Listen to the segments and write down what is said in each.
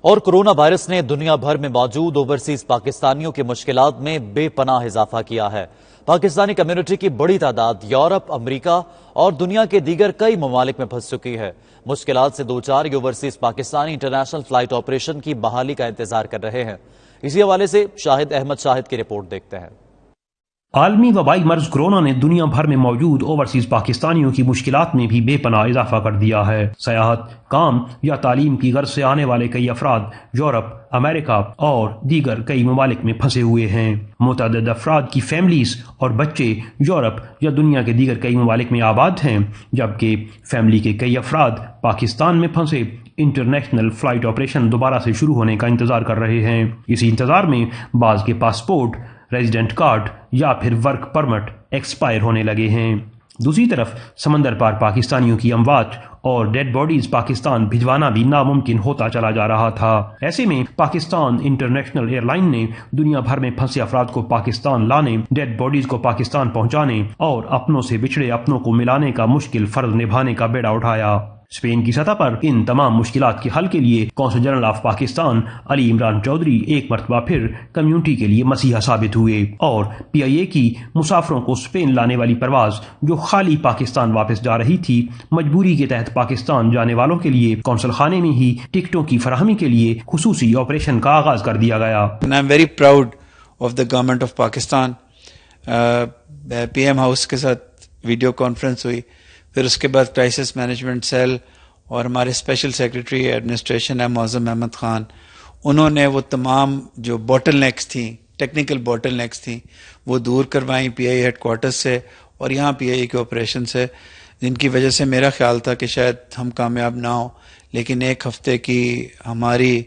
اور corona virus نے دنیا بھر میں موجود اوورسیز پاکستانیوں کی مشکلات میں بے پناہ اضافہ کیا ہے۔ پاکستانی کمیونٹی کی بڑی تعداد یورپ، امریکہ اور دنیا کے دیگر کئی ممالک میں پھنس چکی ہے۔ مشکلات سے دوچار یہ overseas Pakistani international flight operation کی بحالی کا انتظار کر رہے ہیں۔ اسی حوالے سے شاہد احمد شاہد کی رپورٹ دیکھتے ہیں۔ عالمی وبائی مرض کورونا نے دنیا بھر میں موجود اوورسیز پاکستانیوں کی مشکلات میں بھی بے پناہ اضافہ کر دیا ہے۔ سیاحت، کام یا تعلیم کی غرض سے آنے والے کئی افراد یورپ، امریکہ اور دیگر کئی ممالک میں پھنسے ہوئے ہیں۔ متعدد افراد کی فیملیز اور بچے یورپ یا دنیا کے دیگر کئی ممالک میں آباد ہیں، جبکہ فیملی کے کئی افراد پاکستان میں پھنسے انٹرنیشنل فلائٹ آپریشن دوبارہ سے شروع ہونے کا انتظار کر رہے ہیں۔ اسی انتظار میں بعض کے پاسپورٹ، ریزیڈنٹ کارڈ یا پھر ورک پرمٹ ایکسپائر ہونے لگے ہیں۔ دوسری طرف سمندر پار پاکستانیوں کی اموات اور ڈیڈ باڈیز پاکستان بھجوانا بھی ناممکن ہوتا چلا جا رہا تھا۔ ایسے میں پاکستان انٹرنیشنل ایئر لائن نے دنیا بھر میں پھنسے افراد کو پاکستان لانے، ڈیڈ باڈیز کو پاکستان پہنچانے اور اپنوں سے بچھڑے اپنوں کو ملانے کا مشکل فرض نبھانے کا بیڑا اٹھایا۔ اسپین کی سطح پر ان تمام مشکلات کے حل کے لیے قونصل جنرل آف پاکستان علی عمران چودھری ایک مرتبہ پھر کمیونٹی کے لیے مسیحا ثابت ہوئے اور پی آئی اے کی مسافروں کو اسپین لانے والی پرواز جو خالی پاکستان واپس جا رہی تھی، مجبوری کے تحت پاکستان جانے والوں کے لیے قونصل خانے میں ہی ٹکٹوں کی فراہمی کے لیے خصوصی آپریشن کا آغاز کر دیا گیا۔ I am very proud of the government of Pakistan. P M house کے ساتھ ویڈیو کانفرنس ہوئی، پھر اس کے بعد کرائسس مینجمنٹ سیل اور ہمارے اسپیشل سیکرٹری ایڈمنسٹریشن ہے معظم احمد خان، انہوں نے وہ تمام جو باٹل نیکس تھیں، ٹیکنیکل باٹل نیکس تھیں، وہ دور کروائیں پی آئی ہیڈ کوارٹرز سے اور یہاں پی آئی کے آپریشن سے، جن کی وجہ سے میرا خیال تھا کہ شاید ہم کامیاب نہ ہوں، لیکن ایک ہفتے کی ہماری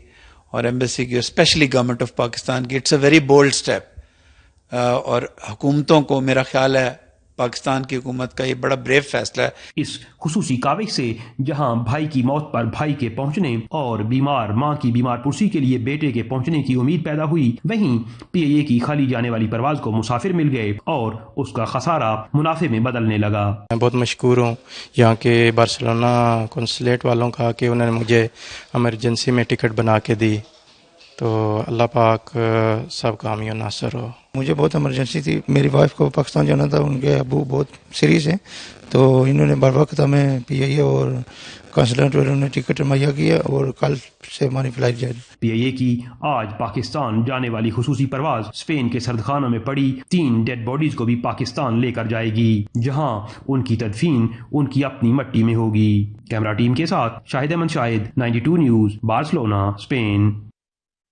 اور ایمبیسی کی، اسپیشلی گورنمنٹ آف پاکستان کی، it's a very bold step, اور حکومتوں کو میرا خیال ہے پاکستان کی حکومت کا یہ بڑا بریو فیصلہ ہے۔ اس خصوصی کاوش سے جہاں بھائی کی موت پر بھائی کے پہنچنے اور بیمار ماں کی بیمار پرسی کے لیے بیٹے کے پہنچنے کی امید پیدا ہوئی، وہیں پی ائی اے کی خالی جانے والی پرواز کو مسافر مل گئے اور اس کا خسارہ منافع میں بدلنے لگا۔ میں بہت مشکور ہوں یہاں کے بارسلونا کونسلیٹ والوں کا کہ انہوں نے مجھے ایمرجنسی میں ٹکٹ بنا کے دی، تو اللہ پاک سب کامی و ناصر ہو۔ مجھے بہت ایمرجنسی تھی، میری وائف کو پاکستان جانا تھا، ان کے ابو بہت سیریس ہیں، تو انہوں نے بر وقت ہمیں پی آئی اے اور کانسلیٹ والوں نے ٹکٹ مہیا کیا اور کل سے ہماری فلائٹ جائے۔ پی آئی اے کی آج پاکستان جانے والی خصوصی پرواز اسپین کے سردخانوں میں پڑی 3 ڈیڈ باڈیز کو بھی پاکستان لے کر جائے گی، جہاں ان کی تدفین ان کی اپنی مٹی میں ہوگی۔ کیمرہ ٹیم کے ساتھ شاہد احمد شاہد، 92 نیوز، بارسلونا، اسپین۔